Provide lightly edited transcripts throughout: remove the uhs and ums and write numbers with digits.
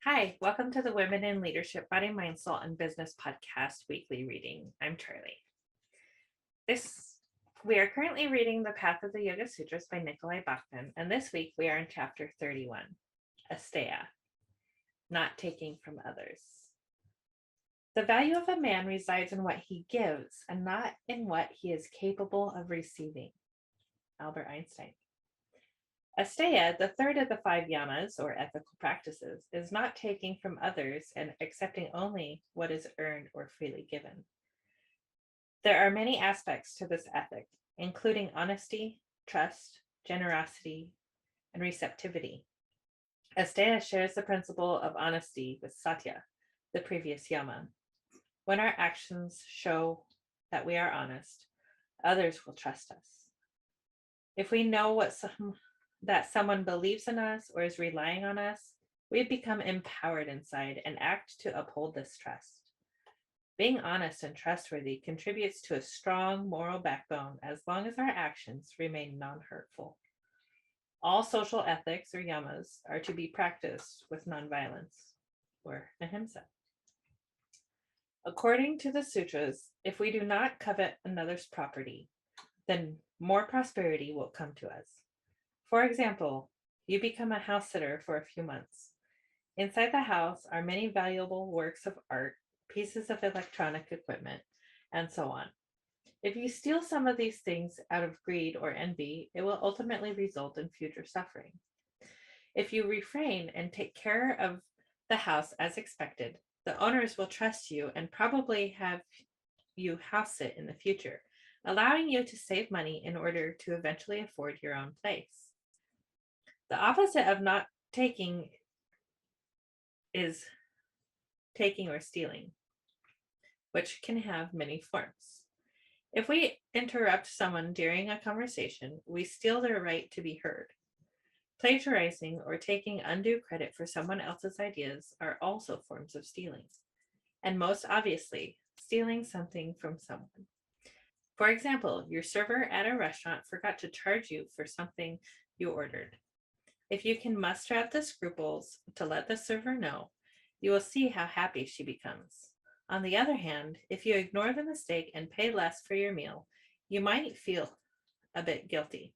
Hi, welcome to the Women in Leadership Body, Mind, Soul, and Business podcast weekly reading. I'm Charlie. We are currently reading The Path of the Yoga Sutras by Nicolai Bachman, and this week we are in chapter 31, Asteya, not taking from others. The value of a man resides in what he gives and not in what he is capable of receiving. Albert Einstein. Asteya, the third of the five yamas, or ethical practices, is not taking from others and accepting only what is earned or freely given. There are many aspects to this ethic, including honesty, trust, generosity, and receptivity. Asteya shares the principle of honesty with Satya, the previous yama. When our actions show that we are honest, others will trust us. If we know that someone believes in us or is relying on us, we become empowered inside and act to uphold this trust. Being honest and trustworthy contributes to a strong moral backbone as long as our actions remain non-hurtful. All social ethics, or yamas, are to be practiced with nonviolence, or ahimsa. According to the sutras, if we do not covet another's property, then more prosperity will come to us. For example, you become a house sitter for a few months. Inside the house are many valuable works of art, pieces of electronic equipment, and so on. If you steal some of these things out of greed or envy, it will ultimately result in future suffering. If you refrain and take care of the house as expected, the owners will trust you and probably have you house sit in the future, allowing you to save money in order to eventually afford your own place. The opposite of not taking is taking or stealing, which can have many forms. If we interrupt someone during a conversation, we steal their right to be heard. Plagiarizing or taking undue credit for someone else's ideas are also forms of stealing. And most obviously, stealing something from someone. For example, your server at a restaurant forgot to charge you for something you ordered. If you can muster up the scruples to let the server know, you will see how happy she becomes. On the other hand, if you ignore the mistake and pay less for your meal, you might feel a bit guilty.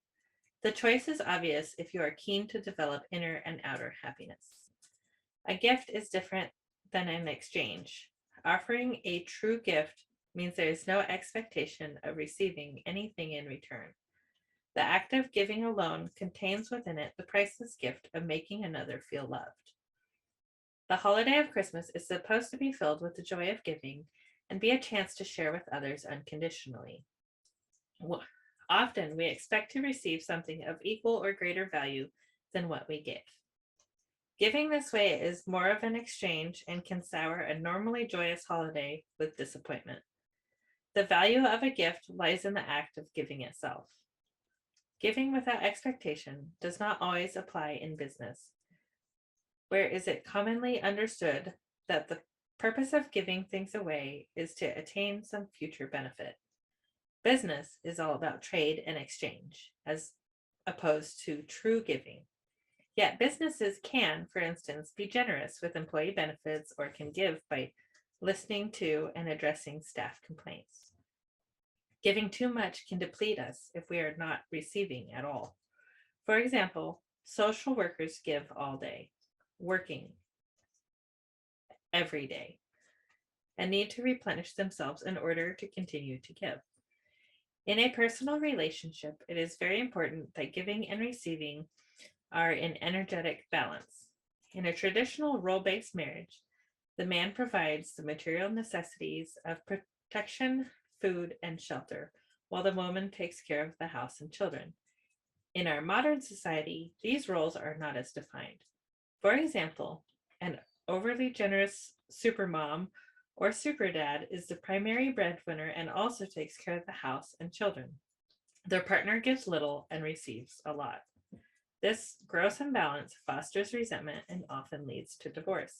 The choice is obvious if you are keen to develop inner and outer happiness. A gift is different than an exchange. Offering a true gift means there is no expectation of receiving anything in return. The act of giving alone contains within it the priceless gift of making another feel loved. The holiday of Christmas is supposed to be filled with the joy of giving and be a chance to share with others unconditionally. Often we expect to receive something of equal or greater value than what we give. Giving this way is more of an exchange and can sour a normally joyous holiday with disappointment. The value of a gift lies in the act of giving itself. Giving without expectation does not always apply in business, where is it commonly understood that the purpose of giving things away is to attain some future benefit. Business is all about trade and exchange, as opposed to true giving. Yet businesses can, for instance, be generous with employee benefits or can give by listening to and addressing staff complaints. Giving too much can deplete us if we are not receiving at all. For example, social workers give all day, working every day, and need to replenish themselves in order to continue to give. In a personal relationship, it is very important that giving and receiving are in energetic balance. In a traditional role-based marriage, the man provides the material necessities of protection, food, and shelter, while the woman takes care of the house and children. In our modern society, these roles are not as defined. For example, an overly generous supermom or superdad is the primary breadwinner and also takes care of the house and children. Their partner gives little and receives a lot. This gross imbalance fosters resentment and often leads to divorce.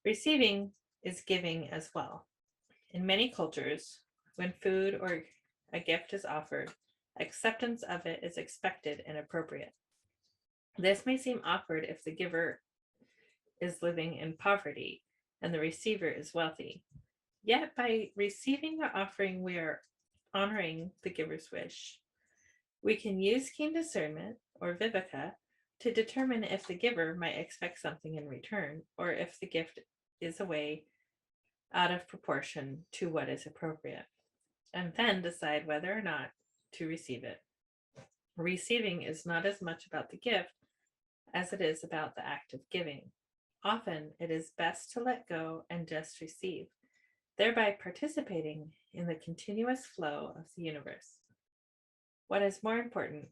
Receiving is giving as well. In many cultures, when food or a gift is offered, acceptance of it is expected and appropriate. This may seem awkward if the giver is living in poverty and the receiver is wealthy. Yet by receiving the offering, we are honoring the giver's wish. We can use keen discernment, or viveka, to determine if the giver might expect something in return, or if the gift is away out of proportion to what is appropriate, and then decide whether or not to receive it. Receiving is not as much about the gift as it is about the act of giving. Often it is best to let go and just receive, thereby participating in the continuous flow of the universe. What is more important,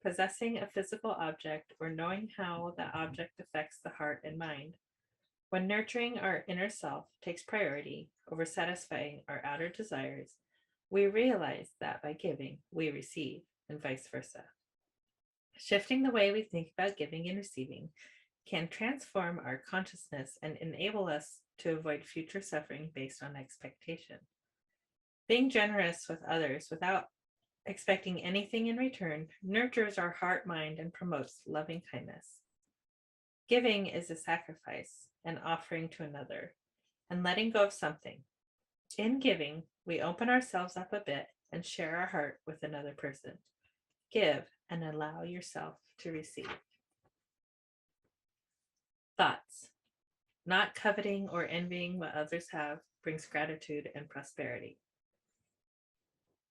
possessing a physical object or knowing how that object affects the heart and mind? When nurturing our inner self takes priority over satisfying our outer desires, we realize that by giving, we receive, and vice versa. Shifting the way we think about giving and receiving can transform our consciousness and enable us to avoid future suffering based on expectation. Being generous with others without expecting anything in return nurtures our heart, mind, and promotes loving kindness. Giving is a sacrifice, an offering to another, and letting go of something. In giving, we open ourselves up a bit and share our heart with another person. Give and allow yourself to receive. Thoughts. Not coveting or envying what others have brings gratitude and prosperity.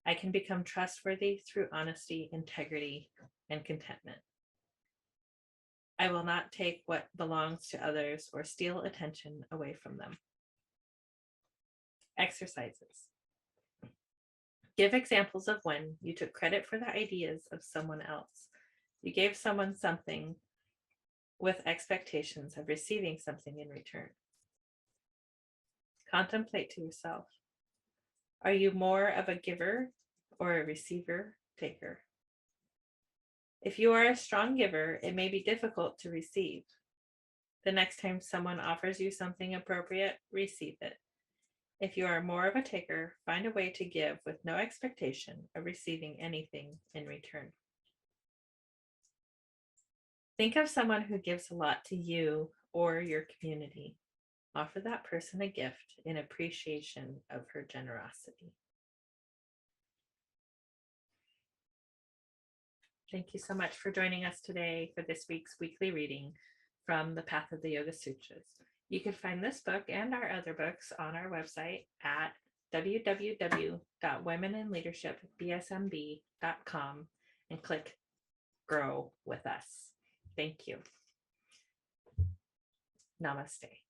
I can become trustworthy through honesty, integrity, and contentment. I will not take what belongs to others or steal attention away from them. Exercises. Give examples of when you took credit for the ideas of someone else. You gave someone something with expectations of receiving something in return. Contemplate to yourself. Are you more of a giver or a receiver, taker? If you are a strong giver, it may be difficult to receive. The next time someone offers you something appropriate, receive it. If you are more of a taker, find a way to give with no expectation of receiving anything in return. Think of someone who gives a lot to you or your community. Offer that person a gift in appreciation of her generosity. Thank you so much for joining us today for this week's weekly reading from the Path of the Yoga Sutras. You can find this book and our other books on our website at www.womeninleadershipbsmb.com and click Grow with Us. Thank you. Namaste.